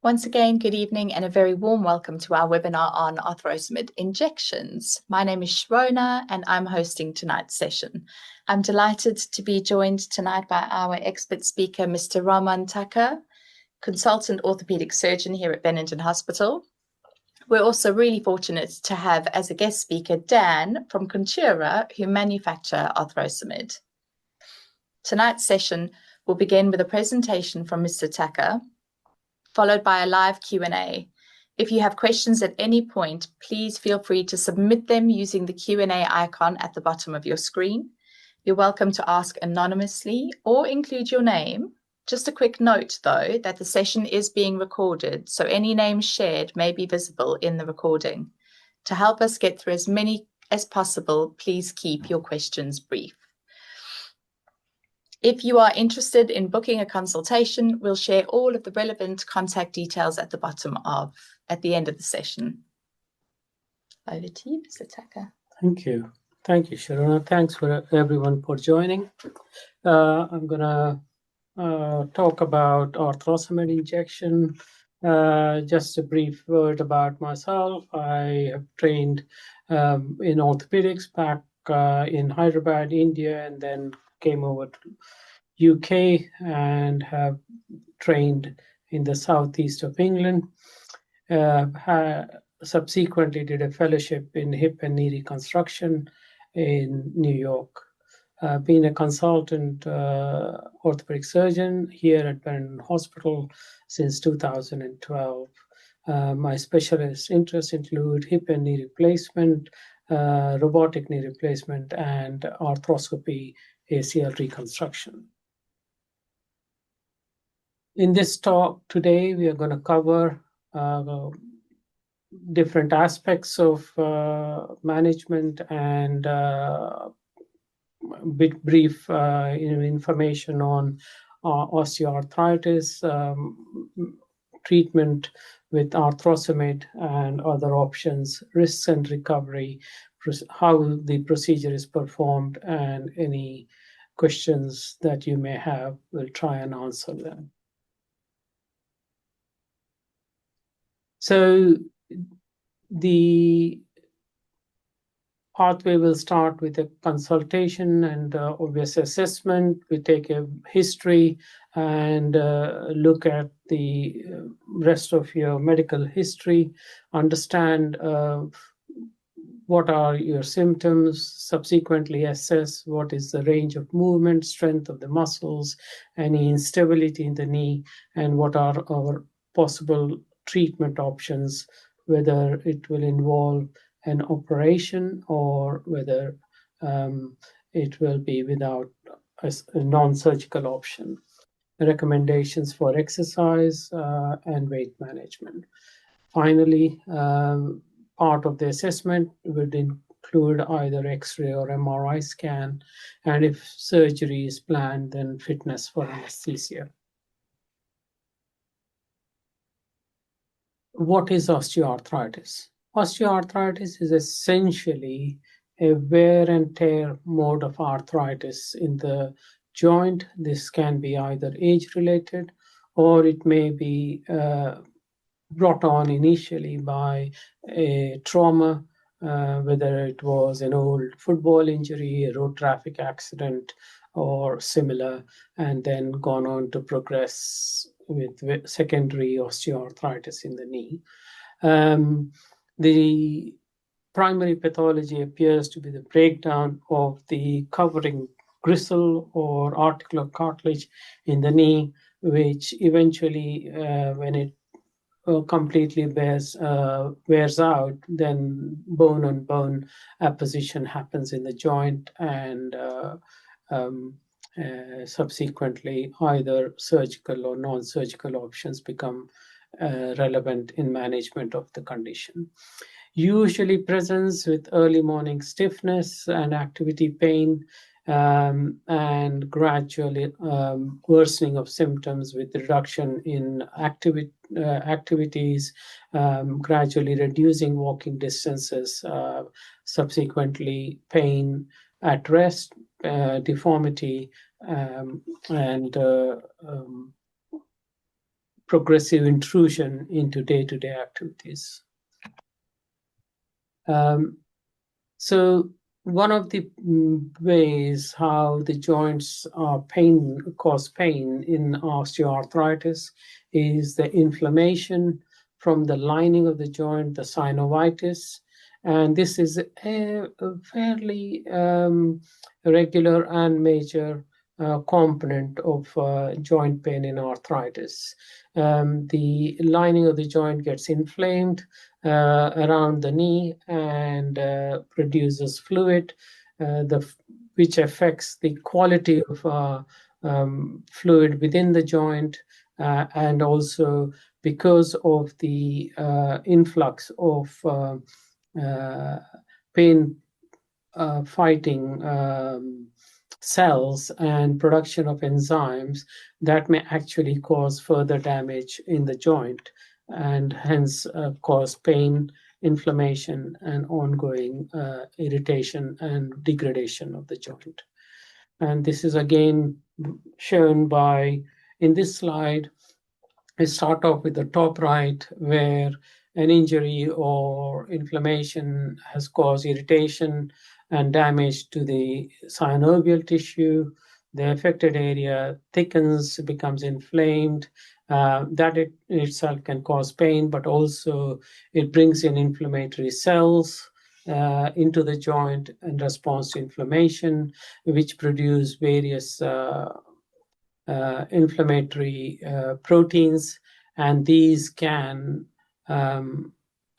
Once again, good evening and a very warm welcome to our webinar on Arthrosamid injections. My name is Shrona and I'm hosting tonight's session. I'm delighted to be joined tonight by our expert speaker, Mr. Raman Thakur, consultant orthopedic surgeon here at Bennington Hospital. We're also really fortunate to have as a guest speaker Dan from Contura, who manufacture Arthrosamid. Tonight's session will begin with a presentation from Mr. Thakur, followed by a live Q&A. If you have questions at any point, please feel free to submit them using the Q&A icon at the bottom of your screen. You're welcome to ask anonymously or include your name. Just a quick note, though, that the session is being recorded, so any names shared may be visible in the recording. To help us get through as many as possible, please keep your questions brief. If you are interested in booking a consultation, we'll share all of the relevant contact details at the end of the session. Over to you, Mr. Thakur. Thank you. Thank you, Sharona. Thanks for everyone for joining. I'm going to talk about Arthrosamid injection. Just a brief word about myself. I have trained in orthopedics back in Hyderabad, India, and then came over to UK and have trained in the southeast of England. Subsequently did a fellowship in hip and knee reconstruction in New York. Been a consultant orthopedic surgeon here at Bennington Hospital since 2012. My specialist interests include hip and knee replacement, robotic knee replacement, and arthroscopy ACL reconstruction. In this talk today, we are going to cover different aspects of management and brief information on osteoarthritis, treatment with Arthrosamid and other options, risks and recovery, how the procedure is performed, and any questions that you may have, we'll try and answer them. So the pathway will start with a consultation and obvious assessment. We take a history and look at the rest of your medical history, understand what are your symptoms, subsequently assess what is the range of movement, strength of the muscles, any instability in the knee, and what are our possible treatment options, whether it will involve an operation or whether it will be without a non-surgical option. Recommendations for exercise and weight management. Finally, part of the assessment would include either X-ray or MRI scan, and if surgery is planned, then fitness for anesthesia. What is osteoarthritis? Osteoarthritis is essentially a wear and tear mode of arthritis in the joint. This can be either age-related or it may be brought on initially by a trauma, whether it was an old football injury, a road traffic accident, or similar, and then gone on to progress with secondary osteoarthritis in the knee. The primary pathology appears to be the breakdown of the covering gristle or articular cartilage in the knee, which eventually, when it completely wears out, then bone-on-bone apposition happens in the joint, and subsequently either surgical or non-surgical options become relevant in management of the condition. Usually presents with early morning stiffness and activity pain, and gradually worsening of symptoms with reduction in activities, gradually reducing walking distances, subsequently pain at rest, deformity, and progressive intrusion into day-to-day activities. So one of the ways how the joints cause pain in osteoarthritis is the inflammation from the lining of the joint, the synovitis. And this is a fairly regular and major component of joint pain in arthritis. The lining of the joint gets inflamed around the knee and produces fluid, which affects the quality of fluid within the joint, and also because of the influx of pain fighting cells and production of enzymes that may actually cause further damage in the joint and hence cause pain, inflammation, and ongoing irritation and degradation of the joint. And this is again shown by, in this slide, I start off with the top right, where an injury or inflammation has caused irritation and damage to the synovial tissue. The affected area thickens, becomes inflamed. That itself can cause pain, but also it brings in inflammatory cells into the joint in response to inflammation, which produce various inflammatory proteins, and these can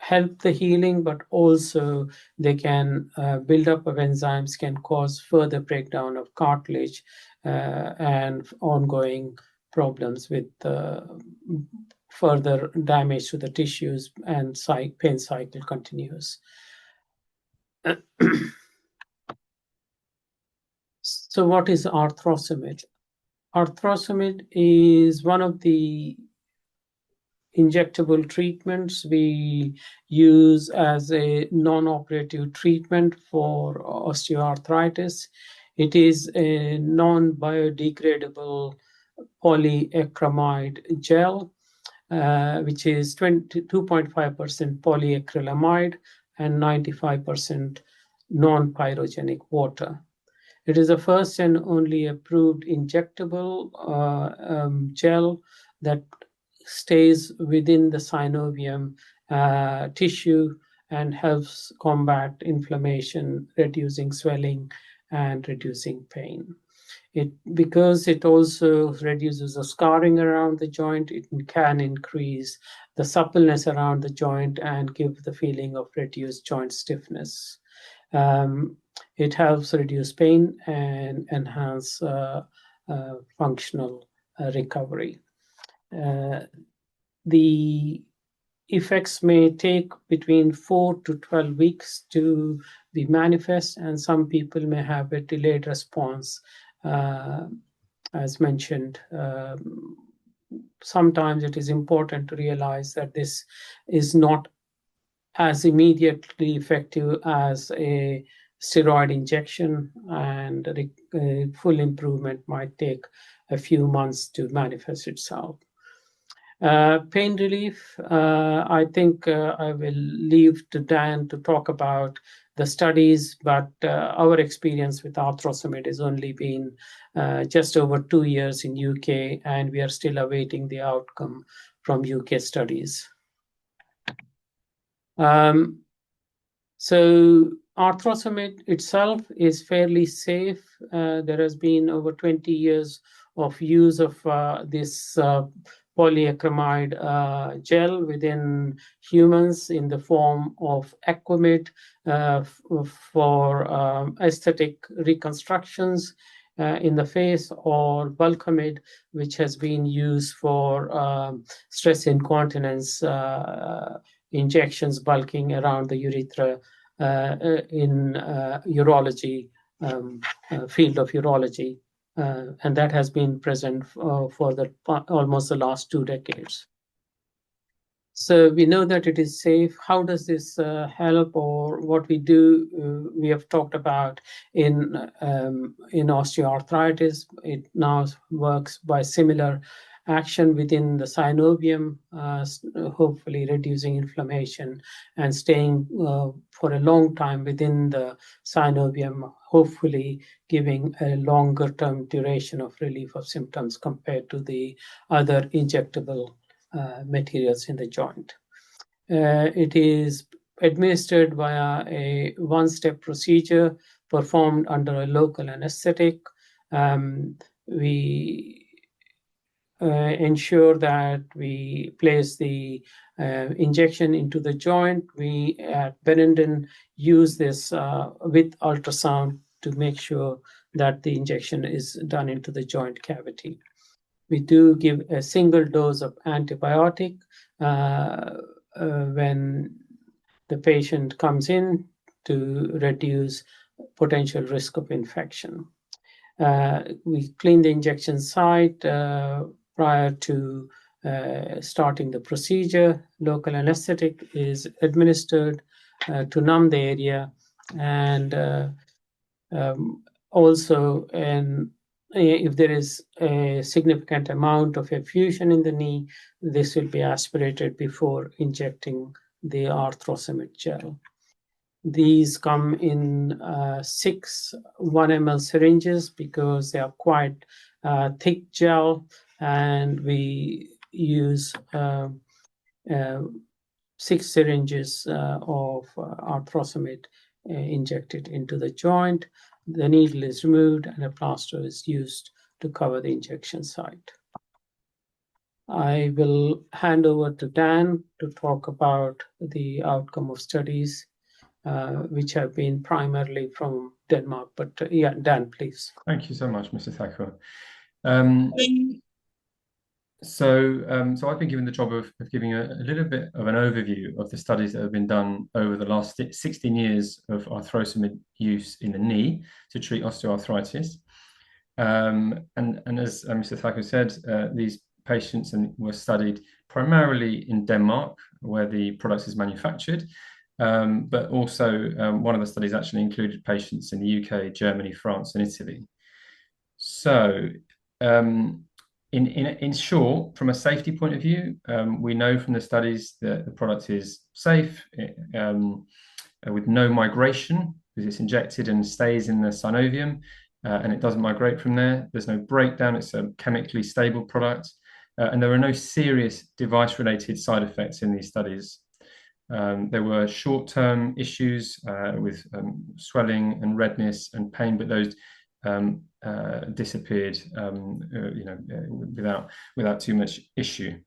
help the healing, but also they can build up of enzymes, can cause further breakdown of cartilage and ongoing problems with further damage to the tissues, and pain cycle continues. So what is Arthrosamid? Arthrosamid is one of the injectable treatments we use as a non-operative treatment for osteoarthritis. It is a non-biodegradable polyacrylamide gel, which is 2.5% polyacrylamide and 95% non-pyrogenic water. It is the first and only approved injectable gel that stays within the synovium tissue and helps combat inflammation, reducing swelling, and reducing pain. Because it also reduces the scarring around the joint, it can increase the suppleness around the joint and give the feeling of reduced joint stiffness. It helps reduce pain and enhance functional recovery. The effects may take between 4 to 12 weeks to be manifest, and some people may have a delayed response, as mentioned. Sometimes it is important to realize that this is not as immediately effective as a steroid injection, and full improvement might take a few months to manifest itself. Pain relief, I think I will leave to Dan to talk about the studies, but our experience with Arthrosamid has only been just over 2 years in UK, and we are still awaiting the outcome from UK studies. So Arthrosamid itself is fairly safe. There has been over 20 years of use of this polyacrylamide gel within humans in the form of Aquamid for aesthetic reconstructions in the face, or Bulkamid, which has been used for stress incontinence injections, bulking around the urethra in urology, field of urology. And that has been present for almost the last 2 decades. So we know that it is safe. How does this help, or what we do? We have talked about in osteoarthritis. It now works by similar action within the synovium, hopefully reducing inflammation and staying for a long time within the synovium, hopefully giving a longer term duration of relief of symptoms compared to the other injectable materials in the joint. It is administered via a one-step procedure performed under a local anesthetic. We ensure that we place the injection into the joint. We at Benenden use this with ultrasound to make sure that the injection is done into the joint cavity. We do give a single dose of antibiotic when the patient comes in to reduce potential risk of infection. We clean the injection site prior to starting the procedure. Local anesthetic is administered to numb the area, and also if there is a significant amount of effusion in the knee, this will be aspirated before injecting the Arthrosamid gel. These come in 6 1 ml syringes because they are quite thick gel, and we use 6 syringes of Arthrosamid injected into the joint. The needle is removed and a plaster is used to cover the injection site. I will hand over to Dan to talk about the outcome of studies, which have been primarily from Denmark. But yeah, Dan, please. Thank you so much, Mr. Thakur. So I've been given the job of giving a little bit of an overview of the studies that have been done over the last 16 years of Arthrosamid use in the knee to treat osteoarthritis. And as Mr. Thakur said, these patients were studied primarily in Denmark, where the product is manufactured, but also one of the studies actually included patients in the UK, Germany, France, and Italy. So in short, from a safety point of view, we know from the studies that the product is safe with no migration, because it's injected and stays in the synovium, and it doesn't migrate from there. There's no breakdown. It's a chemically stable product, and there are no serious device-related side effects in these studies. There were short-term issues with swelling and redness and pain, but those disappeared, without too much issue.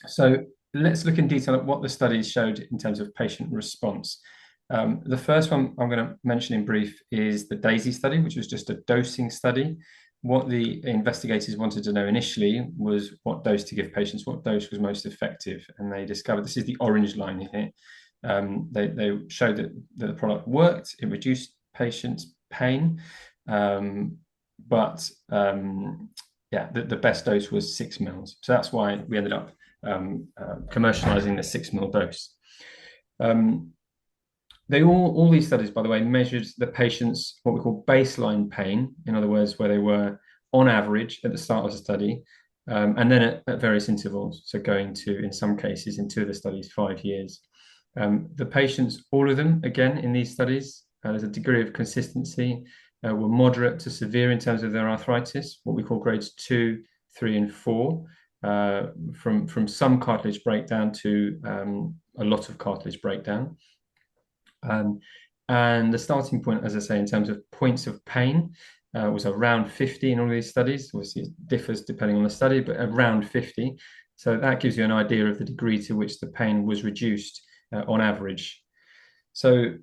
So let's look in detail at what the studies showed in terms of patient response. The first one I'm going to mention in brief is the DAISY study, which was just a dosing study. What the investigators wanted to know initially was what dose to give patients, what dose was most effective, and they discovered, this is the orange line here, they showed that the product worked, it reduced patients' pain, but the best dose was 6 mils. So that's why we ended up commercializing the 6 mil dose. All these studies, by the way, measured the patients' what we call baseline pain, in other words, where they were on average at the start of the study, and then at various intervals, so going to, in some cases, in 2 of the studies, 5 years. The patients, all of them, again, in these studies, there's a degree of consistency, were moderate to severe in terms of their arthritis, what we call grades 2, 3, and 4, from some cartilage breakdown to a lot of cartilage breakdown. And the starting point, as I say, in terms of points of pain, was around 50 in all these studies. Obviously, it differs depending on the study, but around 50. So that gives you an idea of the degree to which the pain was reduced on average. So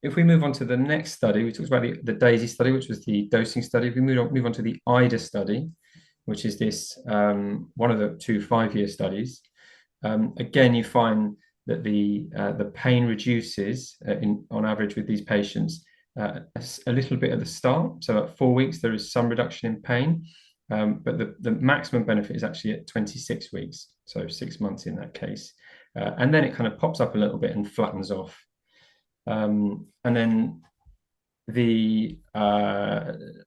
if we move on to the next study, we talked about the DAISY study, which was the dosing study. If we move on to the IDA study, which is this one of the 2 5-year studies. Again, you find that the pain reduces on average with these patients a little bit at the start. So at 4 weeks, there is some reduction in pain, but the maximum benefit is actually at 26 weeks, so 6 months in that case. And then it kind of pops up a little bit and flattens off. And then The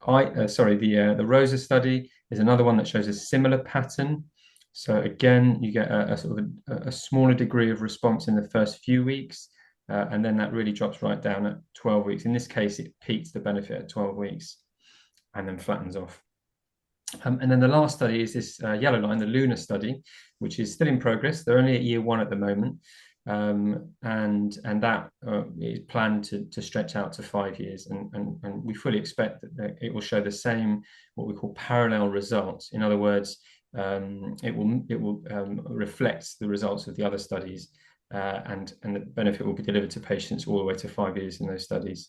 ROSA study is another one that shows a similar pattern. So again, you get a sort of a smaller degree of response in the first few weeks, and then that really drops right down at 12 weeks. In this case, it peaks the benefit at 12 weeks and then flattens off. And then the last study is this yellow line, the LUNA study, which is still in progress. They're only at year 1 at the moment. And that is planned to stretch out to 5 years, and we fully expect that it will show the same, what we call parallel results. In other words, it will reflect the results of the other studies, and the benefit will be delivered to patients all the way to 5 years in those studies.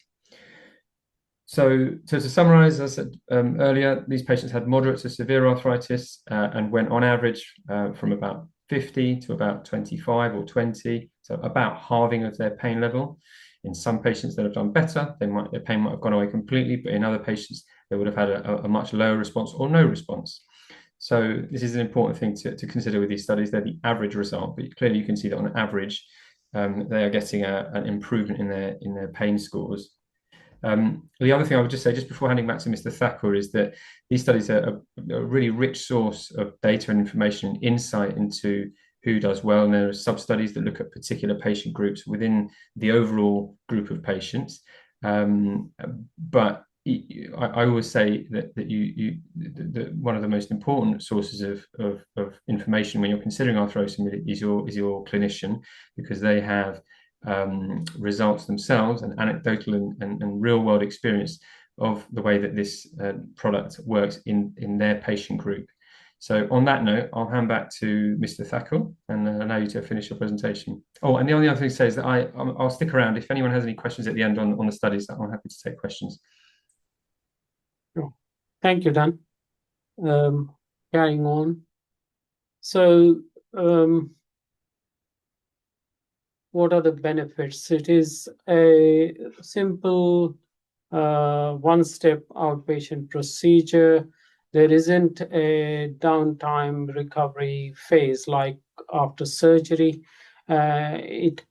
So to summarize, as I said earlier, these patients had moderate to severe arthritis and went on average from about 50 to about 25 or 20, so about halving of their pain level. In some patients that have done better, their pain might have gone away completely, but in other patients, they would have had a much lower response or no response. So this is an important thing to consider with these studies. They're the average result, but clearly you can see that on average, they are getting an improvement in their pain scores. The other thing I would just say, just before handing back to Mr. Thakur, is that these studies are a really rich source of data and information and insight into who does well. And there are sub-studies that look at particular patient groups within the overall group of patients. But I always say that one of the most important sources of information when you're considering arthrosamid is your clinician, because they have results themselves and anecdotal and real world experience of the way that this product works in their patient group. So on that note, I'll hand back to Mr. Thakur and allow you to finish your presentation. Oh, and the only other thing to say is that I'll stick around. If anyone has any questions at the end on the studies, I'm happy to take questions. Thank you, Dan. Carrying on. So what are the benefits? It is a simple one-step outpatient procedure. There isn't a downtime recovery phase like after surgery. It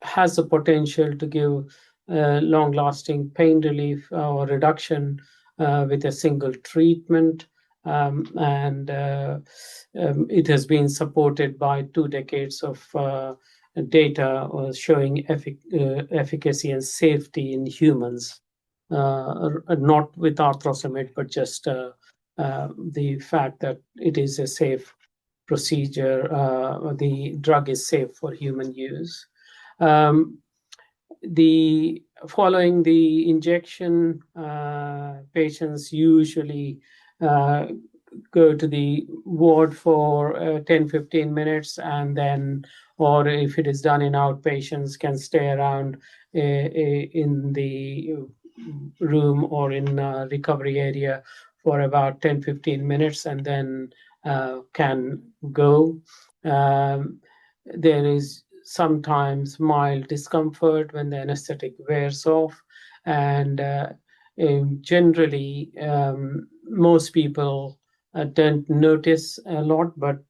has the potential to give long-lasting pain relief or reduction with a single treatment. It has been supported by 2 decades of data showing efficacy and safety in humans, not with Arthrosamid, but just the fact that it is a safe procedure. The drug is safe for human use. Following the injection, patients usually go to the ward for 10-15 minutes, and then, or if it is done in outpatients, can stay around in the room or in recovery area for about 10-15 minutes, and then can go. There is sometimes mild discomfort when the anesthetic wears off, and generally most people don't notice a lot, but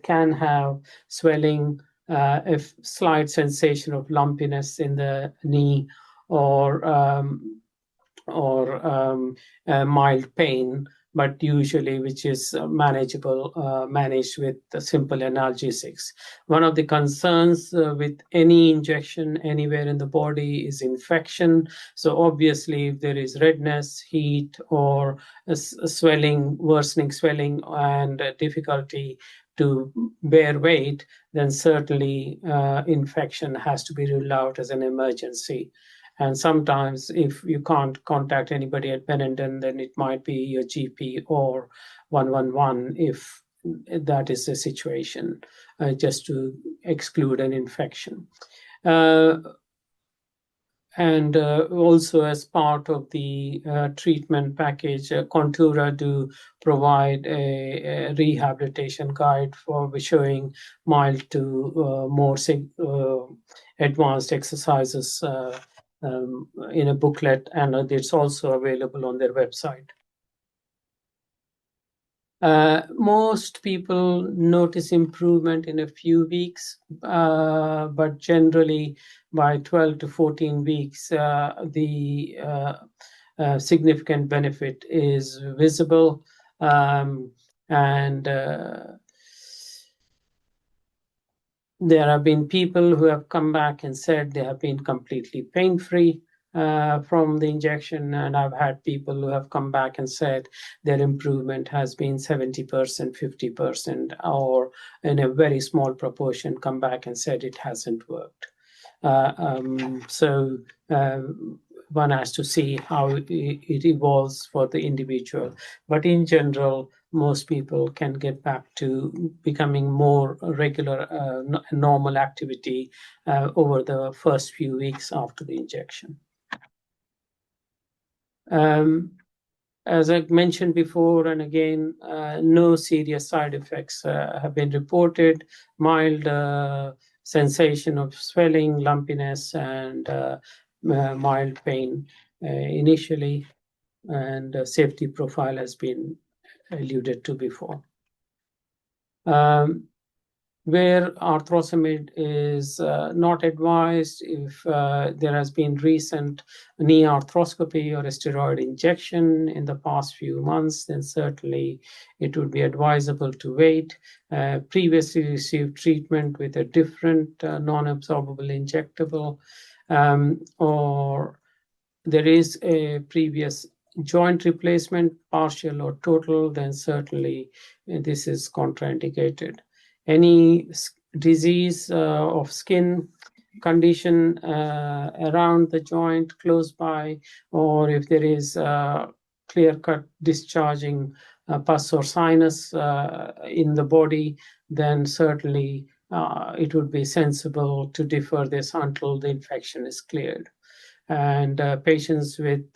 can have swelling, a slight sensation of lumpiness in the knee, or mild pain, but usually which is manageable, managed with simple analgesics. One of the concerns with any injection anywhere in the body is infection. So obviously, if there is redness, heat, or swelling, worsening swelling, and difficulty to bear weight, then certainly infection has to be ruled out as an emergency. And sometimes if you can't contact anybody at Benenden, then it might be your GP or 111 if that is the situation, just to exclude an infection. And also as part of the treatment package, Contura do provide a rehabilitation guide for showing mild to more advanced exercises in a booklet, and it's also available on their website. Most people notice improvement in a few weeks, but generally by 12 to 14 weeks, the significant benefit is visible. And there have been people who have come back and said they have been completely pain-free from the injection, and I've had people who have come back and said their improvement has been 70%, 50%, or in a very small proportion come back and said it hasn't worked. So one has to see how it evolves for the individual. But in general, most people can get back to becoming more regular, normal activity over the first few weeks after the injection. As I mentioned before, and again, no serious side effects have been reported. Mild sensation of swelling, lumpiness, and mild pain initially, and safety profile has been alluded to before. Where Arthrosamid is not advised, if there has been recent knee arthroscopy or a steroid injection in the past few months, then certainly it would be advisable to wait. Previously received treatment with a different non-absorbable injectable, or there is a previous joint replacement, partial or total, then certainly this is contraindicated. Any disease of skin condition around the joint close by, or if there is clear-cut discharging pus or sinus in the body, then certainly it would be sensible to defer this until the infection is cleared. And patients with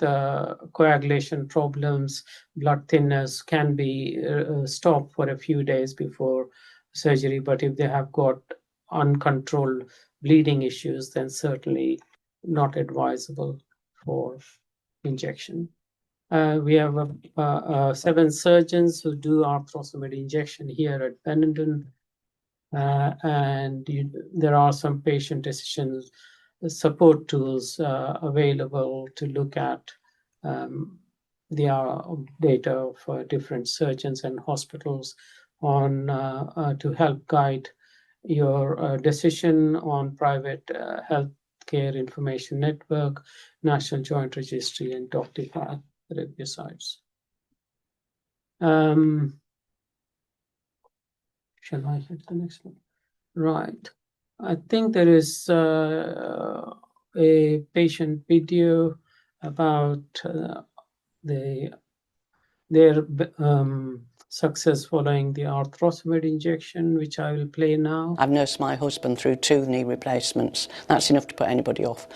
coagulation problems, blood thinners can be stopped for a few days before surgery, but if they have got uncontrolled bleeding issues, then certainly not advisable for injection. We have 7 surgeons who do Arthrosamid injection here at Benenden, and there are some patient decision support tools available to look at the data of different surgeons and hospitals on to help guide your decision on private healthcare information network, National Joint Registry, and Doctify review sites. Shall I hit the next one? Right. I think there is a patient video about their success following the Arthrosamid injection, which I will play now. I've nursed my husband through 2 knee replacements. That's enough to put anybody off.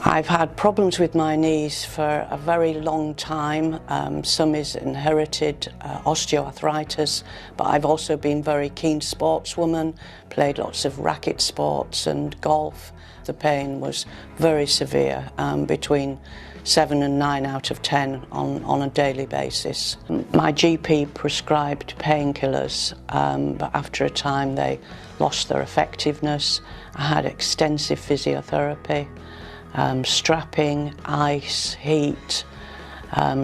I've had problems with my knees for a very long time. Some is inherited osteoarthritis, but I've also been very keen sportswoman, played lots of racket sports and golf. The pain was very severe, between 7 and 9 out of 10 on a daily basis. My GP prescribed painkillers, but after a time they lost their effectiveness. I had extensive physiotherapy. Strapping, ice, heat,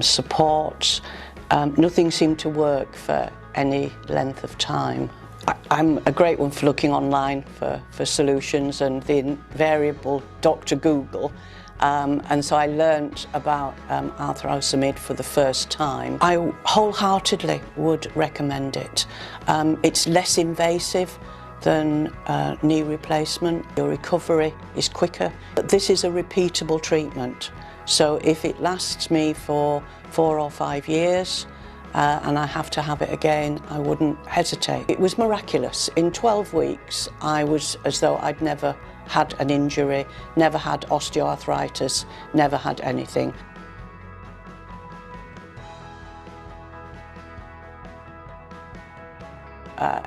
support. Nothing seemed to work for any length of time. I'm a great one for looking online for solutions and the invariable Dr. Google. And so I learnt about Arthrosamid for the first time. I wholeheartedly would recommend it. It's less invasive than knee replacement. Your recovery is quicker. But this is a repeatable treatment. So if it lasts me for 4 or 5 years and I have to have it again, I wouldn't hesitate. It was miraculous. In 12 weeks, I was as though I'd never had an injury, never had osteoarthritis, never had anything.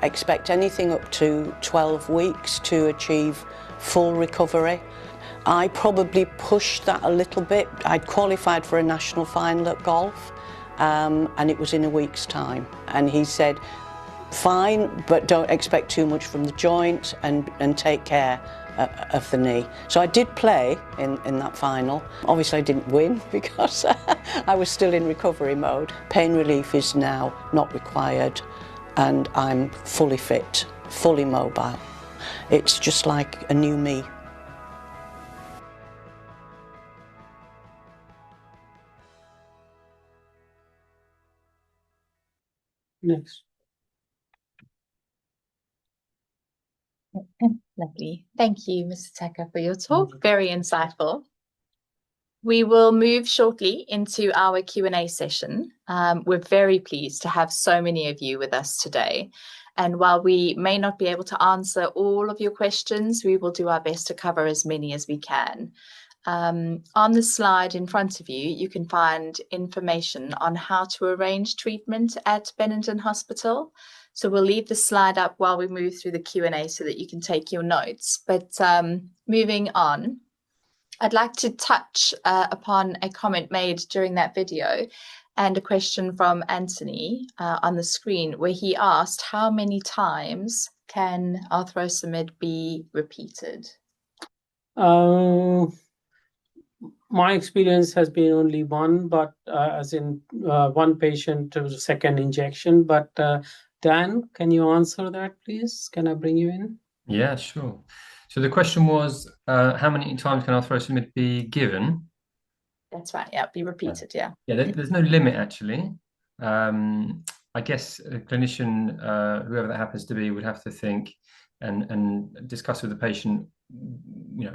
Expect anything up to 12 weeks to achieve full recovery. I probably pushed that a little bit. I'd qualified for a national final at golf, and it was in a week's time. And he said, fine, but don't expect too much from the joint, and take care of the knee. So I did play in that final. Obviously I didn't win because I was still in recovery mode. Pain relief is now not required and I'm fully fit, fully mobile. It's just like a new me. Next. Lovely. Thank you, Mr. Tucker, for your talk. Very insightful. We will move shortly into our Q&A session. We're very pleased to have so many of you with us today. And while we may not be able to answer all of your questions, we will do our best to cover as many as we can. On the slide in front of you, you can find information on how to arrange treatment at Benenden Hospital. So we'll leave the slide up while we move through the Q&A so that you can take your notes. But moving on, I'd like to touch upon a comment made during that video and a question from Anthony on the screen where he asked, how many times can Arthrosamid be repeated? My experience has been only one, but as in one patient to the second injection. But Dan, can you answer that, please? Can I bring you in? Yeah, sure. So the question was, how many times can Arthrosamid be given? That's right. Yeah, be repeated. Yeah. Yeah, there's no limit actually. I guess a clinician, whoever that happens to be, would have to think and discuss with the patient,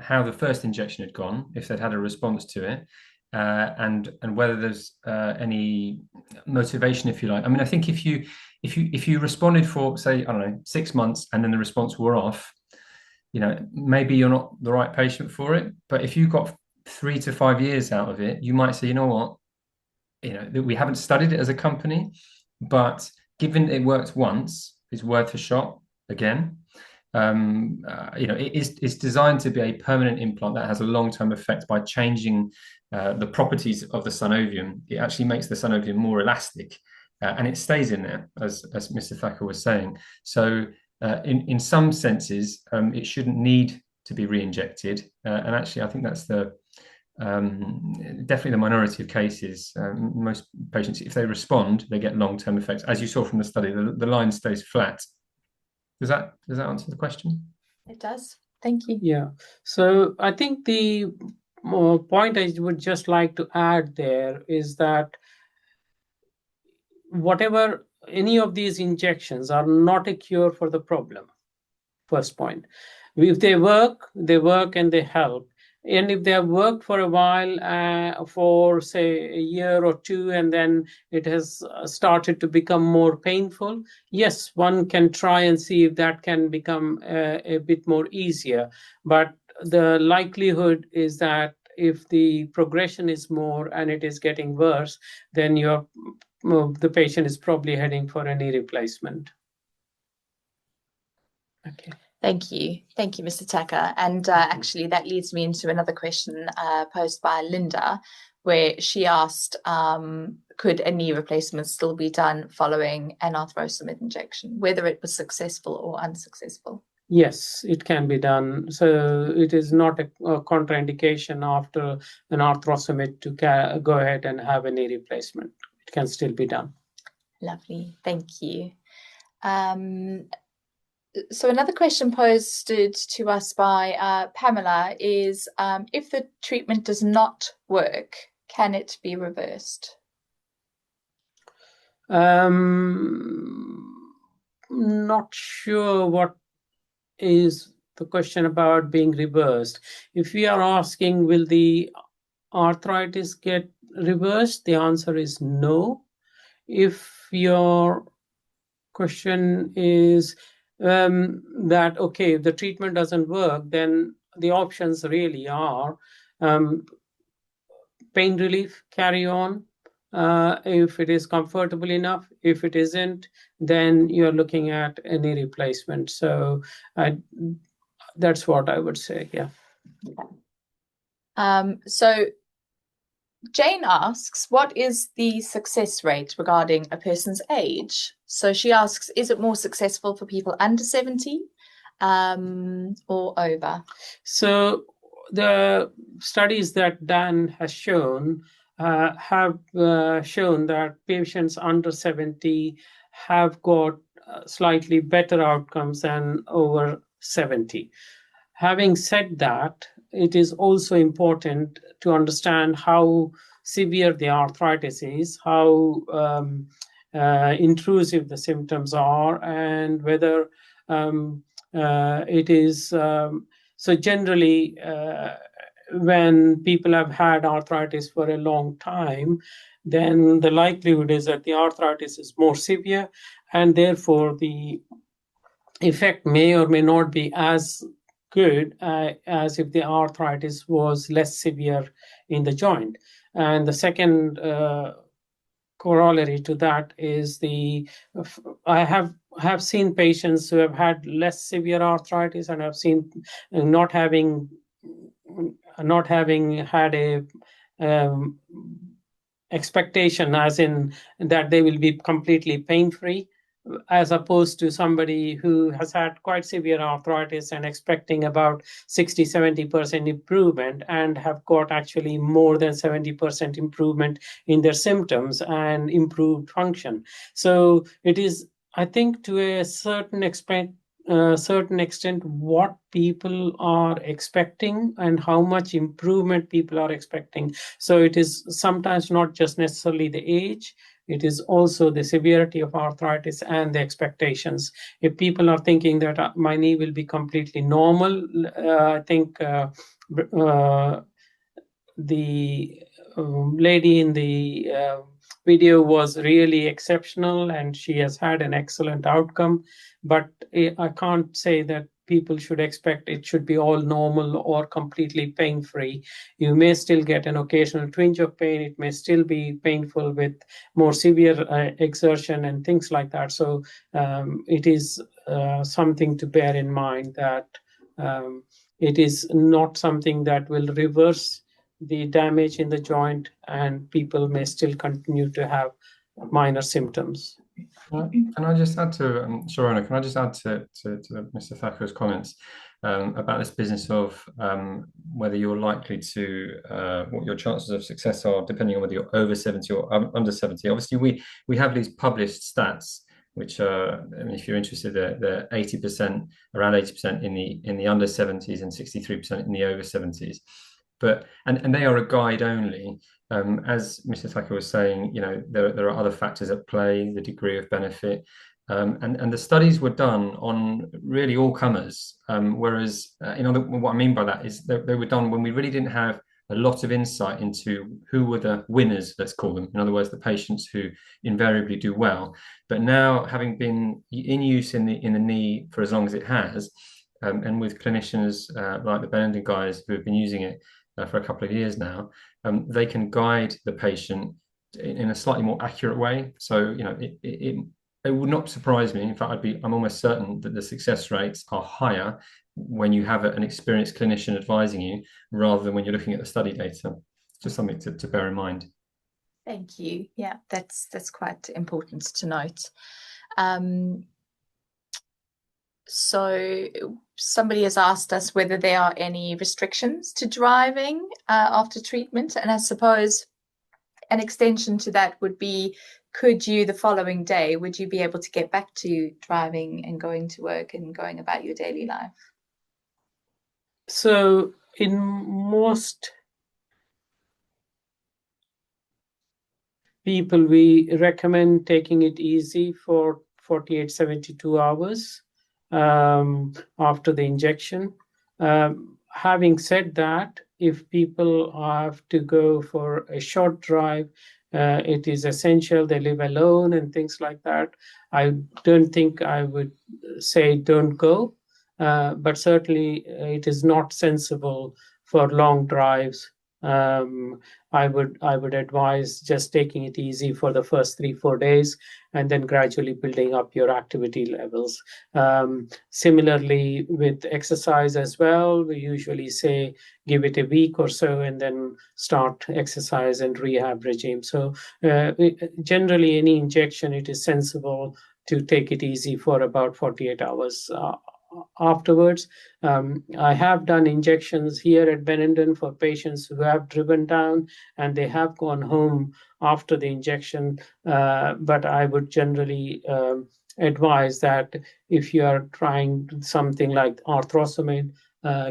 how the first injection had gone, if they'd had a response to it, and whether there's any motivation, if you like. I mean, I think if you responded for, say, I don't know, 6 months and then the response wore off, maybe you're not the right patient for it. But if you got 3 to 5 years out of it, you might say, you know what, that we haven't studied it as a company, but given it worked once, it's worth a shot again. It's designed to be a permanent implant that has a long-term effect by changing the properties of the synovium. It actually makes the synovium more elastic, and it stays in there, as Mr. Thacker was saying. So in some senses, it shouldn't need to be re-injected. And actually, I think that's definitely the minority of cases. Most patients, if they respond, they get long-term effects. As you saw from the study, the line stays flat. Does that answer the question? It does. Thank you. Yeah. So I think the point I would just like to add there is that whatever, any of these injections are not a cure for the problem. First point. If they work and they help. And if they have worked for a while, for say a year or two, and then it has started to become more painful, yes, one can try and see if that can become a bit more easier. But the likelihood is that if the progression is more and it is getting worse, then the patient is probably heading for a knee replacement. Okay. Thank you. Thank you, Mr. Tucker. And actually, that leads me into another question posed by Linda, where she asked, could a knee replacement still be done following an Arthrosamid injection, whether it was successful or unsuccessful? Yes, it can be done. So it is not a contraindication after an Arthrosamid to go ahead and have a knee replacement. It can still be done. Lovely. Thank you. So another question posed to us by Pamela is, if the treatment does not work, can it be reversed? Not sure what is the question about being reversed. If we are asking, will the arthritis get reversed? The answer is no. If your question is that, okay, if the treatment doesn't work, then the options really are pain relief, carry on, if it is comfortable enough. If it isn't, then you're looking at a knee replacement. So that's what I would say. Yeah. So Jane asks, what is the success rate regarding a person's age? So she asks, is it more successful for people under 70 or over? So the studies that Dan has shown have shown that patients under 70 have got slightly better outcomes than over 70. Having said that, it is also important to understand how severe the arthritis is, how intrusive the symptoms are, and whether it is so generally when people have had arthritis for a long time, then the likelihood is that the arthritis is more severe, and therefore the effect may or may not be as good as if the arthritis was less severe in the joint. And the second corollary to that is I have seen patients who have had less severe arthritis, and I've seen not having had a expectation as in that they will be completely pain-free, as opposed to somebody who has had quite severe arthritis and expecting about 60-70% improvement, and have got actually more than 70% improvement in their symptoms and improved function. So it is, I think, to a certain extent what people are expecting and how much improvement people are expecting. So it is sometimes not just necessarily the age, it is also the severity of arthritis and the expectations. If people are thinking that my knee will be completely normal, I think the lady in the video was really exceptional, and she has had an excellent outcome. But I can't say that people should expect it should be all normal or completely pain-free. You may still get an occasional twinge of pain. It may still be painful with more severe exertion and things like that. So it is something to bear in mind that it is not something that will reverse the damage in the joint, and people may still continue to have minor symptoms. Can I just add to Sharona? Can I just add to Mr. Thacker's comments about this business of whether you're likely to what your chances of success are depending on whether you're over 70 or under 70. Obviously, we have these published stats, which are, I mean, if you're interested, they're 80%, around 80% in the under 70s and 63% in the over 70s. But and they are a guide only. As Mr. Thacker was saying, you know, there are other factors at play, the degree of benefit, and the studies were done on really all comers. Whereas, what I mean by that is they were done when we really didn't have a lot of insight into who were the winners, let's call them. In other words, the patients who invariably do well. But now, having been in use in the knee for as long as it has, and with clinicians like the Benenden guys who have been using it for a couple of years now, they can guide the patient in a slightly more accurate way. So, you know, it would not surprise me. In fact, I'm almost certain that the success rates are higher when you have an experienced clinician advising you rather than when you're looking at the study data. Just something to bear in mind. Thank you. Yeah, that's quite important to note. So somebody has asked us whether there are any restrictions to driving after treatment. And I suppose an extension to that would be, could you the following day, would you be able to get back to driving and going to work and going about your daily life? So in most people, we recommend taking it easy for 48, 72 hours after the injection. Having said that, if people have to go for a short drive, it is essential, they live alone and things like that, I don't think I would say don't go, but certainly it is not sensible for long drives I would advise just taking it easy for the first 3-4 days, and then gradually building up your activity levels. Similarly, with exercise as well, we usually say give it a week or so, and then start exercise and rehab regime. So generally, any injection, it is sensible to take it easy for about 48 hours afterwards. I have done injections here at Benenden for patients who have driven down and they have gone home after the injection. But I would generally advise that if you are trying something like Arthrosamid,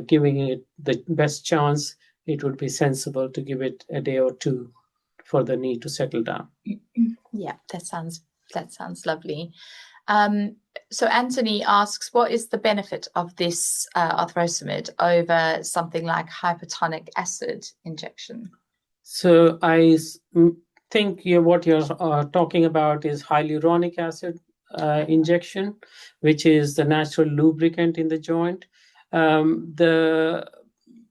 giving it the best chance, it would be sensible to give it a day or two for the knee to settle down. Yeah, that sounds lovely. So Anthony asks, what is the benefit of this Arthrosamid over something like hypertonic acid injection? So I think what you're talking about is hyaluronic acid injection, which is the natural lubricant in the joint. The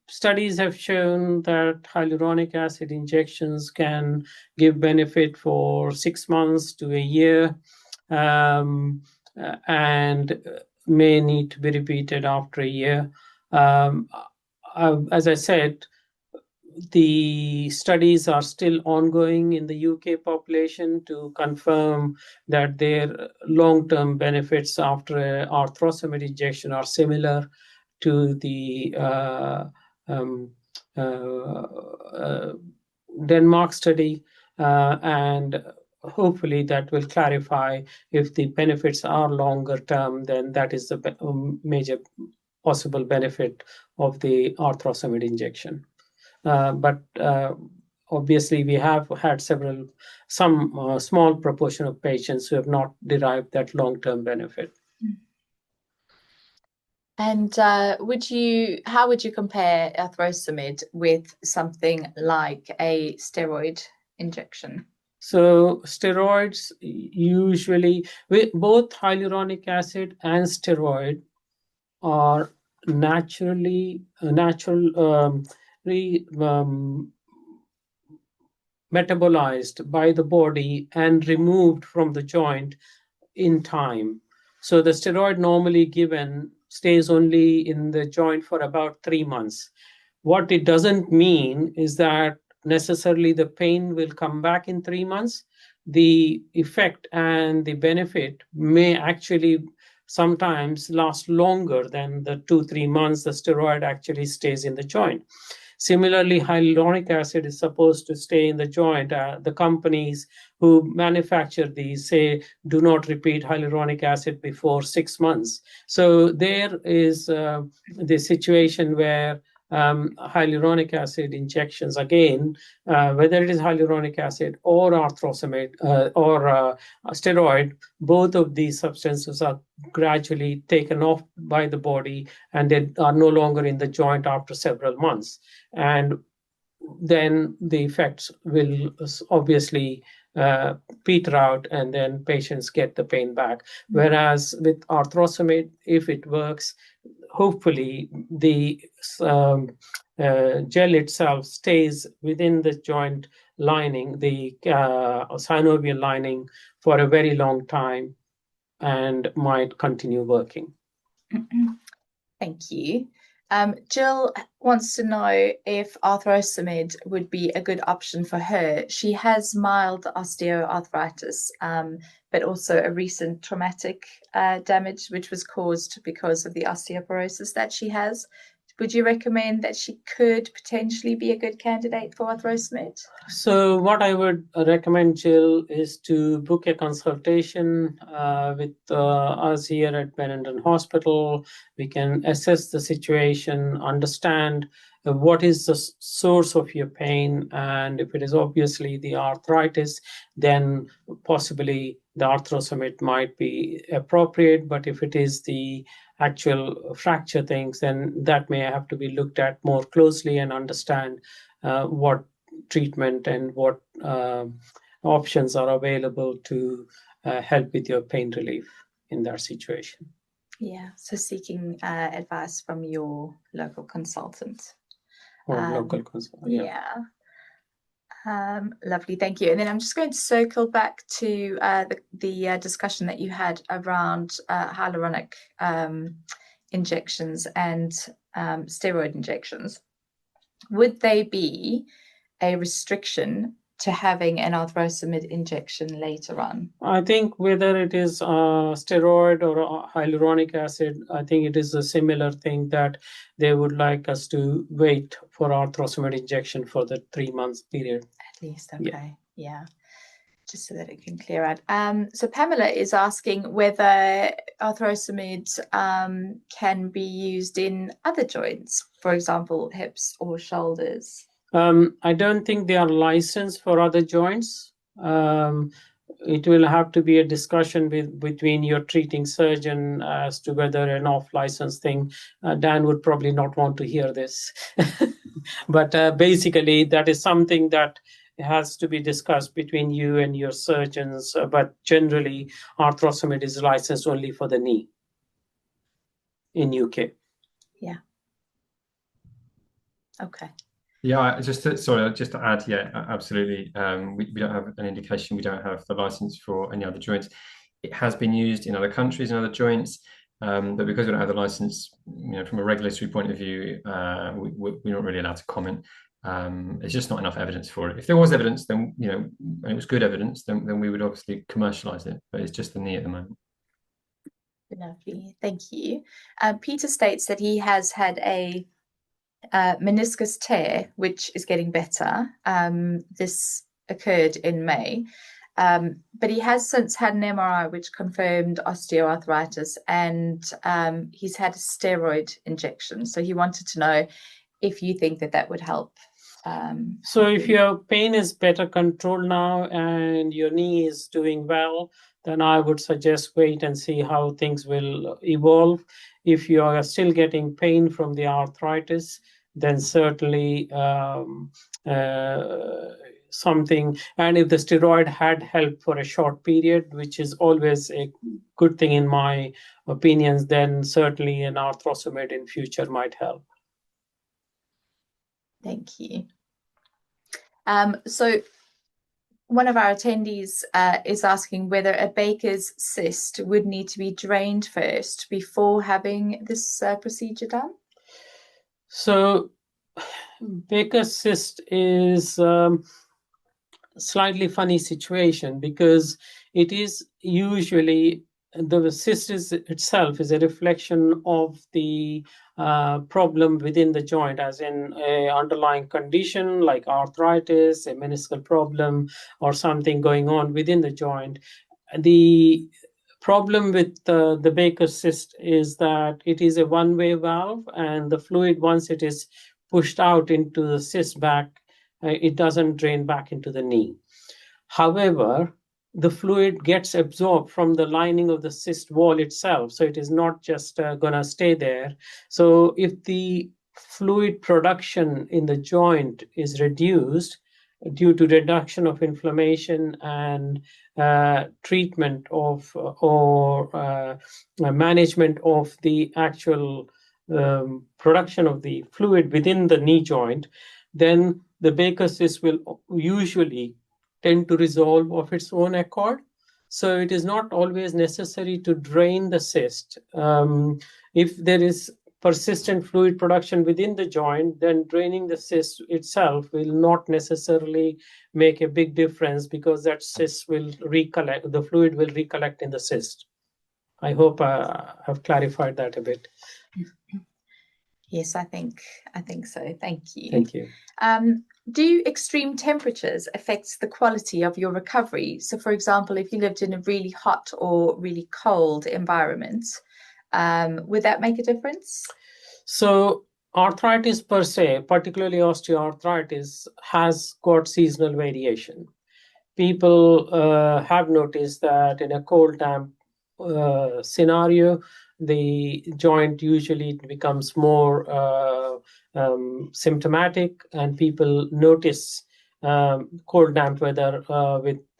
studies have shown that hyaluronic acid injections can give benefit for 6 months to a year, and may need to be repeated after a year. As I said, the studies are still ongoing in the UK population to confirm that their long-term benefits after an Arthrosamid injection are similar to the Denmark study, and hopefully that will clarify if the benefits are longer term, then that is the major possible benefit of the Arthrosamid injection. But obviously, we have had some small proportion of patients who have not derived that long-term benefit. And how would you compare Arthrosamid with something like a steroid injection? So steroids usually, both hyaluronic acid and steroid are metabolized by the body and removed from the joint in time. So the steroid normally given stays only in the joint for about 3 months. What it doesn't mean is that necessarily the pain will come back in 3 months. The effect and the benefit may actually sometimes last longer than the 2-3 months the steroid actually stays in the joint. Similarly, hyaluronic acid is supposed to stay in the joint. The companies who manufacture these say do not repeat hyaluronic acid before 6 months. So there is the situation where hyaluronic acid injections, again, whether it is hyaluronic acid or Arthrosamid or steroid, both of these substances are gradually taken off by the body and they are no longer in the joint after several months. And then the effects will obviously peter out, and then patients get the pain back. Whereas with Arthrosamid, if it works, hopefully the gel itself stays within the joint lining, the synovial lining, for a very long time and might continue working. Thank you. Jill wants to know if Arthrosamid would be a good option for her. She has mild osteoarthritis, but also a recent traumatic damage, which was caused because of the osteoporosis that she has. Would you recommend that she could potentially be a good candidate for Arthrosamid? So what I would recommend, Jill, is to book a consultation with us here at Benenden Hospital. We can assess the situation, understand what is the source of your pain, and if it is obviously the arthritis, then possibly the Arthrosamid might be appropriate. But if it is the actual fracture things, then that may have to be looked at more closely and understand what treatment and what options are available to help with your pain relief in that situation. Yeah, so seeking advice from your local consultant. or local consult. Yeah. Lovely, thank you. And then I'm just going to circle back to the discussion that you had around hyaluronic injections and steroid injections. Would they be a restriction to having an Arthrosamid injection later on? I think whether it is steroid or hyaluronic acid, I think it is a similar thing that they would like us to wait for Arthrosamid injection for the 3 months period. At least, okay, yeah. Just so that it can clear out. So Pamela is asking whether Arthrosamid can be used in other joints, for example, hips or shoulders. I don't think they are licensed for other joints. It will have to be a discussion between your treating surgeon as to whether an off-license thing. Dan would probably not want to hear this. But basically, that is something that has to be discussed between you and your surgeons. But generally, Arthrosamid is licensed only for the knee in UK. Yeah. Okay. Yeah, just to add, yeah, absolutely. We don't have an indication. We don't have the license for any other joints. It has been used in other countries and other joints, but because we don't have the license, from a regulatory point of view, we're not really allowed to comment. There's just not enough evidence for it. If there was evidence, then and it was good evidence, then we would obviously commercialize it. But it's just the knee at the moment. Lovely, thank you. Peter states that he has had a meniscus tear, which is getting better. This occurred in May, but he has since had an MRI which confirmed osteoarthritis, and he's had a steroid injection. So he wanted to know if you think that would help. So if your pain is better controlled now and your knee is doing well, then I would suggest wait and see how things will evolve. If you are still getting pain from the arthritis, then certainly something, and if the steroid had helped for a short period, which is always a good thing in my opinions, then certainly an Arthrosamid in future might help. Thank you. So one of our attendees is asking whether a Baker's cyst would need to be drained first before having this procedure done. So Baker's cyst is slightly funny situation because it is usually the cyst itself is a reflection of the problem within the joint, as in a underlying condition like arthritis, a meniscal problem, or something going on within the joint. The problem with the Baker's cyst is that it is a one-way valve, and the fluid, once it is pushed out into the cyst back, it doesn't drain back into the knee. However, the fluid gets absorbed from the lining of the cyst wall itself, so it is not just going to stay there. So if the fluid production in the joint is reduced due to reduction of inflammation and treatment of or management of the actual production of the fluid within the knee joint, then the Baker's cyst will usually tend to resolve of its own accord. So it is not always necessary to drain the cyst. If there is persistent fluid production within the joint, then draining the cyst itself will not necessarily make a big difference, because that cyst will recollect, the fluid will recollect in the cyst. I hope I've clarified that a bit. Yes, I think so. Thank you. Thank you. Do extreme temperatures affect the quality of your recovery? So, for example, if you lived in a really hot or really cold environment, would that make a difference? So, arthritis per se, particularly osteoarthritis, has got seasonal variation. People have noticed that in a cold, damp scenario, the joint usually becomes more symptomatic, and people notice cold, damp weather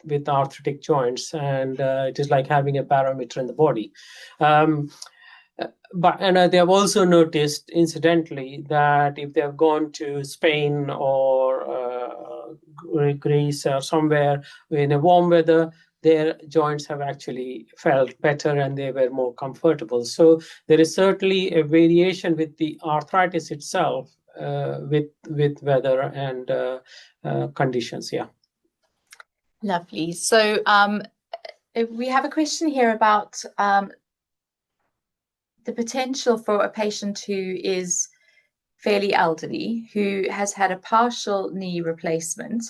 with arthritic joints, and it is like having a barometer in the body. They have also noticed, incidentally, that if they have gone to Spain or Greece or somewhere in a warm weather, their joints have actually felt better and they were more comfortable. So there is certainly a variation with the arthritis itself, with weather and conditions. Yeah. Lovely. So we have a question here about the potential for a patient who is fairly elderly, who has had a partial knee replacement.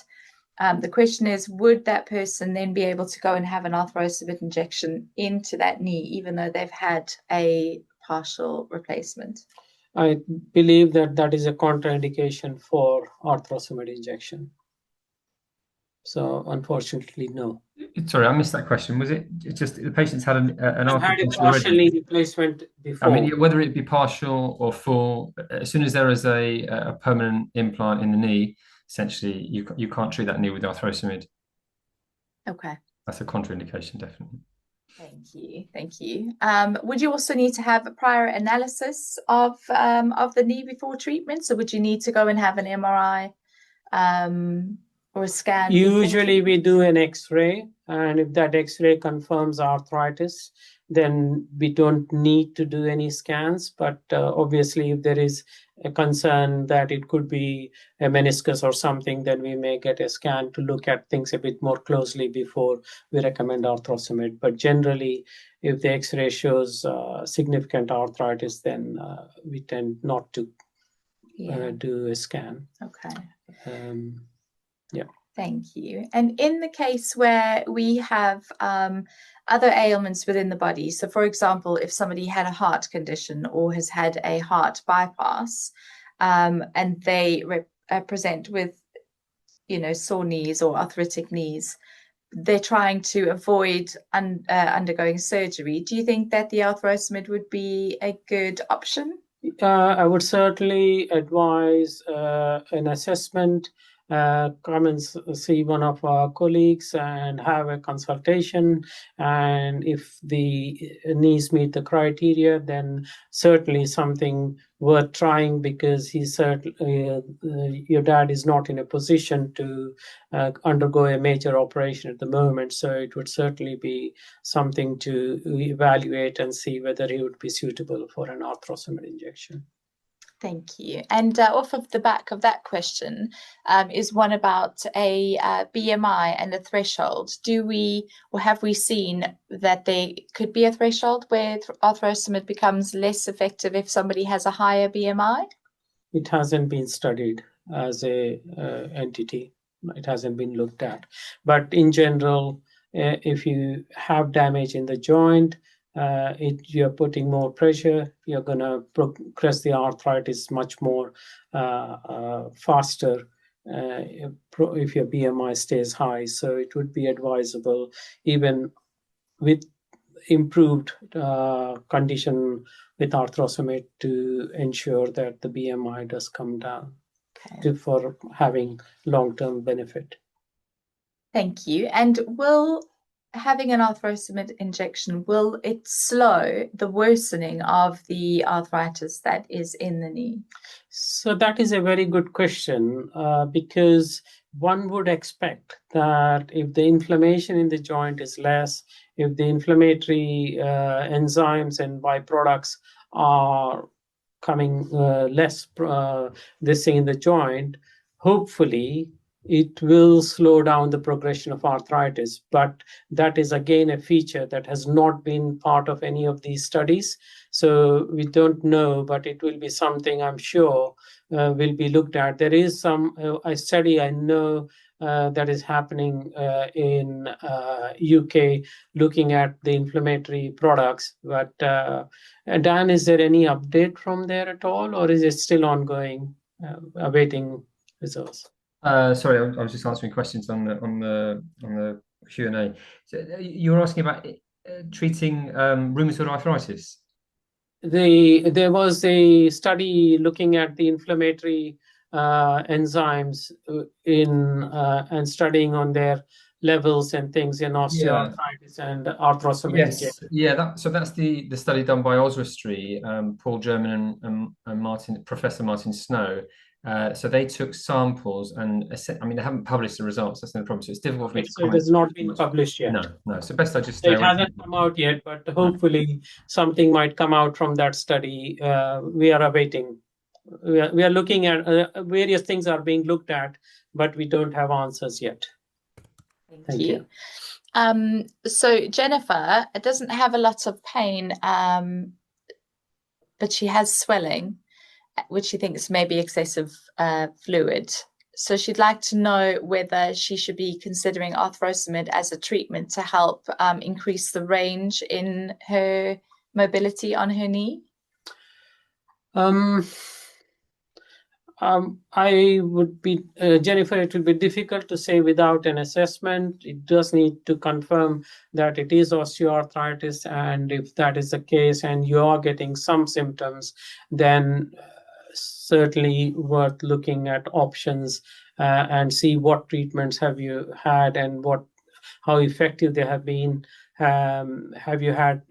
The question is, would that person then be able to go and have an Arthrosamid injection into that knee, even though they've had a partial replacement? I believe that is a contraindication for Arthrosamid injection. So unfortunately, no. Sorry, I missed that question. Was it just the patient's had an had a partial knee replacement before? I mean, whether it be partial or full, as soon as there is a permanent implant in the knee, essentially you can't treat that knee with Arthrosamid. Okay. That's a contraindication, definitely. Thank you. Thank you. Would you also need to have a prior analysis of the knee before treatment? So would you need to go and have an MRI or a scan? Usually we do an X-ray, and if that X-ray confirms arthritis, then we don't need to do any scans. But obviously, if there is a concern that it could be a meniscus or something, then we may get a scan to look at things a bit more closely before we recommend Arthrosamid. But generally, if the X-ray shows significant arthritis, then we tend not to do a scan. Okay. Yeah. Thank you. And in the case where we have other ailments within the body, so for example, if somebody had a heart condition or has had a heart bypass, and they present with, sore knees or arthritic knees, they're trying to avoid undergoing surgery. Do you think that the Arthrosamid would be a good option? I would certainly advise an assessment. Come and see one of our colleagues and have a consultation. And if the needs meet the criteria, then certainly something worth trying, because your dad is not in a position to undergo a major operation at the moment. So it would certainly be something to evaluate and see whether he would be suitable for an Arthrosamid injection. Thank you. And off of the back of that question is one about a BMI and a threshold. Have we seen that there could be a threshold where Arthrosamid becomes less effective if somebody has a higher BMI? It hasn't been studied as a entity. It hasn't been looked at. But in general, if you have damage in the joint, you're putting more pressure, you're going to progress the arthritis much more faster if your BMI stays high. So it would be advisable, even with improved condition with Arthrosamid, to ensure that the BMI does come down for having long-term benefit. Thank you. And will having an Arthrosamid injection, will it slow the worsening of the arthritis that is in the knee? So that is a very good question, because one would expect that if the inflammation in the joint is less, if the inflammatory enzymes and byproducts are coming less this thing in the joint, hopefully it will slow down the progression of arthritis. But that is again a feature that has not been part of any of these studies. So we don't know, but it will be something I'm sure will be looked at. There is a study I know that is happening in UK, looking at the inflammatory products. But Dan, is there any update from there at all, or is it still ongoing, awaiting results? Sorry, I was just answering questions on the Q&A. So you were asking about treating rheumatoid arthritis. There was a study looking at the inflammatory enzymes and studying on their levels and things in osteoarthritis and arthrosamid Yes, injection. yeah. So that's the study done by Oswestry, Paul German and Professor Martin Snow. So they took samples, and I mean they haven't published the results. That's no problem. So it's difficult for me to So it comment has not too been much. published yet. No. So best I just So stay it away hasn't from come out yet, but hopefully something might come out from that study. We are awaiting. We are looking at various things are being looked at, but we don't have answers yet. Thank you. So Jennifer doesn't have a lot of pain, but she has swelling, which she thinks may be excessive fluid. So she'd like to know whether she should be considering Arthrosamid as a treatment to help increase the range in her mobility on her knee. I would be, Jennifer, it will be difficult to say without an assessment. It does need to confirm that it is osteoarthritis. And if that is the case and you are getting some symptoms, then certainly worth looking at options and see what treatments have you had and how effective they have been. Have you had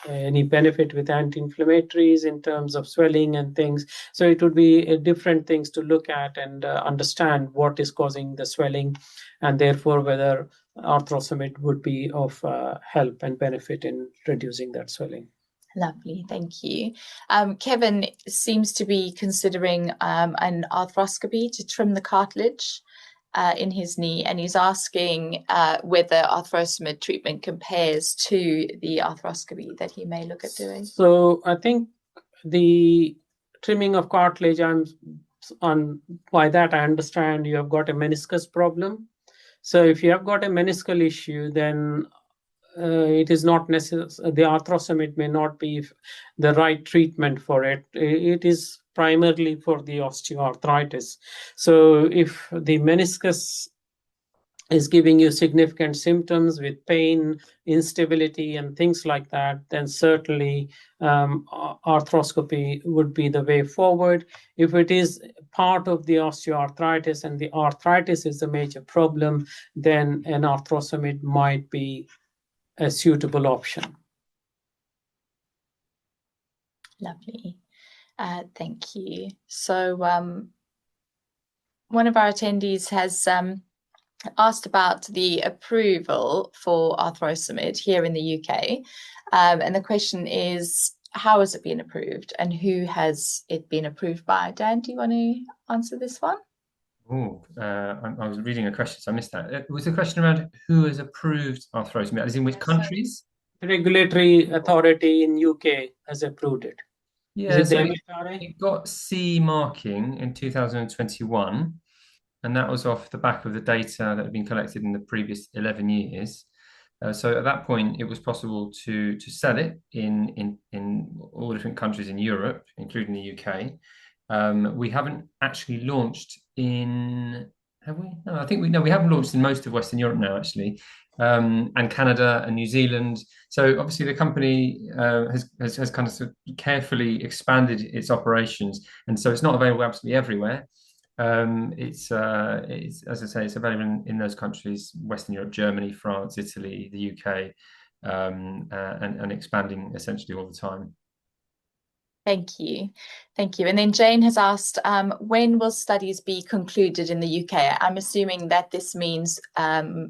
any benefit with anti-inflammatories in terms of swelling and things? So it would be different things to look at and understand what is causing the swelling, and therefore whether Arthrosamid would be of help and benefit in reducing that swelling. Lovely, thank you. Kevin seems to be considering an arthroscopy to trim the cartilage in his knee, and he's asking whether Arthrosamid treatment compares to the arthroscopy that he may look at doing. So I think the trimming of cartilage, by that I understand you have got a meniscus problem. So if you have got a meniscal issue, then it is not necessary. The Arthrosamid may not be the right treatment for it. It is primarily for the osteoarthritis. So if the meniscus is giving you significant symptoms with pain, instability, and things like that, then certainly arthroscopy would be the way forward. If it is part of the osteoarthritis and the arthritis is the major problem, then an Arthrosamid might be a suitable option. Lovely. Thank you. So one of our attendees has asked about the approval for Arthrosamid here in the UK. And the question is, how has it been approved and who has it been approved by? Dan, do you want to answer this one? Oh, I was reading a question, so I missed that. Was the question around who has approved Arthrosamid, as in which countries? The regulatory authority in UK has approved it. Yeah, so it got CE marking in 2021, and that was off the back of the data that had been collected in the previous 11 years. So at that point, it was possible to sell it in all different countries in Europe, including the UK. We haven't actually launched in, have we? No, I think we have launched in most of Western Europe now, actually, and Canada and New Zealand. So obviously the company has kind of sort of carefully expanded its operations, and so it's not available absolutely everywhere. It's as I say, it's available in those countries: Western Europe, Germany, France, Italy, the UK, and expanding essentially all the time. Thank you. Thank you. And then Jane has asked, when will studies be concluded in the UK? I'm assuming that this means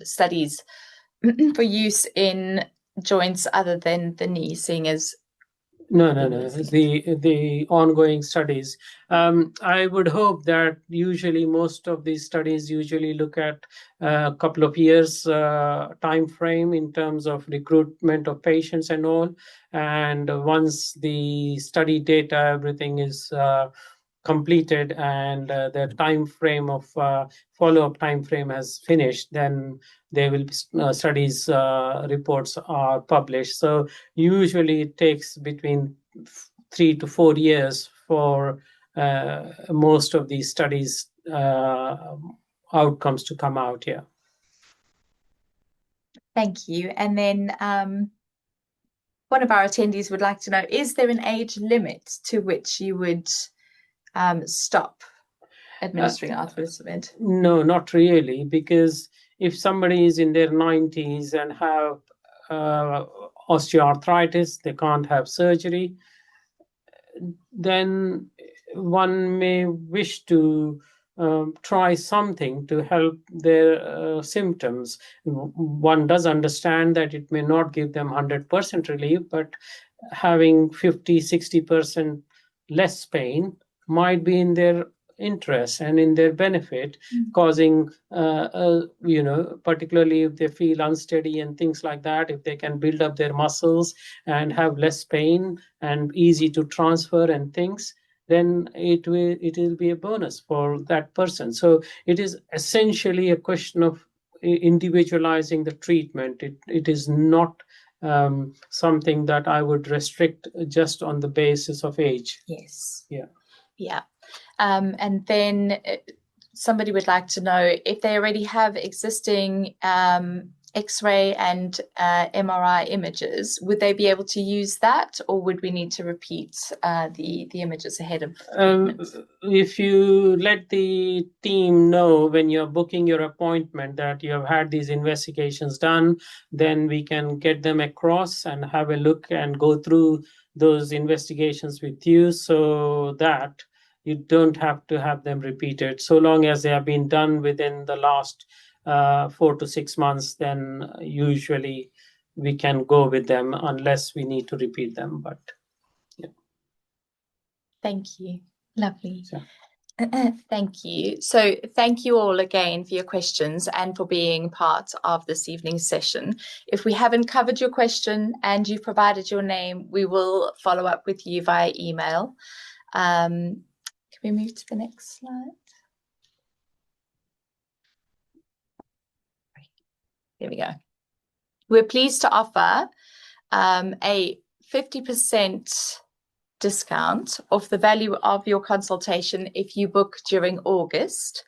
studies for use in joints other than the knee, seeing as... No. The ongoing studies. I would hope that usually most of these studies usually look at a couple of years time frame in terms of recruitment of patients and all. And once the study data, everything is completed and the time frame of follow-up time frame has finished, then they will studies reports are published. So usually it takes between 3 to 4 years for most of these studies outcomes to come out here. Thank you. And then one of our attendees would like to know, is there an age limit to which you would stop administering Arthrosamid? No, not really, because if somebody is in their 90s and have osteoarthritis, they can't have surgery, then one may wish to try something to help their symptoms. One does understand that it may not give them 100% relief, but having 50-60% less pain might be in their interest and in their benefit, causing particularly if they feel unsteady and things like that, if they can build up their muscles and have less pain and easy to transfer and things, then it will be a bonus for that person. So it is essentially a question of individualizing the treatment. It is not something that I would restrict just on the basis of age. Yes. Yeah. And then somebody would like to know if they already have existing X-ray and MRI images, would they be able to use that, or would we need to repeat the images ahead of treatment? If you let the team know when you're booking your appointment that you have had these investigations done, then we can get them across and have a look and go through those investigations with you, so that you don't have to have them repeated. So long as they have been done within the last 4 to 6 months, then usually we can go with them unless we need to repeat them. But yeah. Thank you. Lovely. So. Thank you. So thank you all again for your questions and for being part of this evening's session. If we haven't covered your question and you've provided your name, we will follow up with you via email. Can we move to the next slide? There we go. We're pleased to offer a 50% discount off the value of your consultation if you book during August,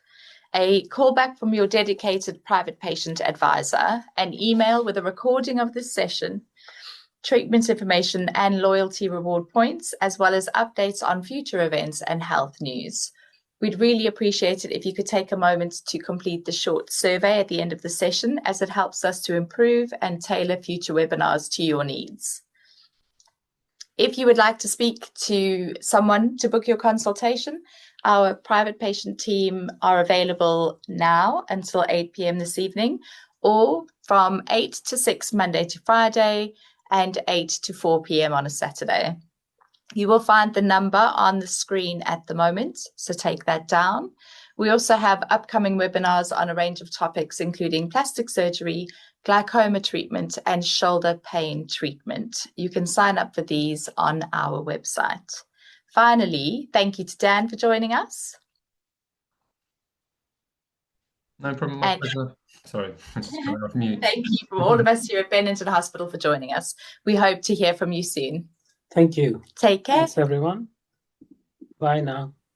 a callback from your dedicated private patient advisor, an email with a recording of this session, treatment information and loyalty reward points, as well as updates on future events and health news. We'd really appreciate it if you could take a moment to complete the short survey at the end of the session, as it helps us to improve and tailor future webinars to your needs. If you would like to speak to someone to book your consultation, our private patient team are available now until 8 p.m. this evening, or from 8 to 6 Monday to Friday and 8 to 4 p.m. on a Saturday. You will find the number on the screen at the moment, so take that down. We also have upcoming webinars on a range of topics, including plastic surgery, glaucoma treatment, and shoulder pain treatment. You can sign up for these on our website. Finally, thank you to Dan for joining us. No problem, my pleasure. Sorry, I'm just coming off mute. Thank you from all of us here at Bennington Hospital for joining us. We hope to hear from you soon. Thank you. Take care. Thanks, everyone. Bye now.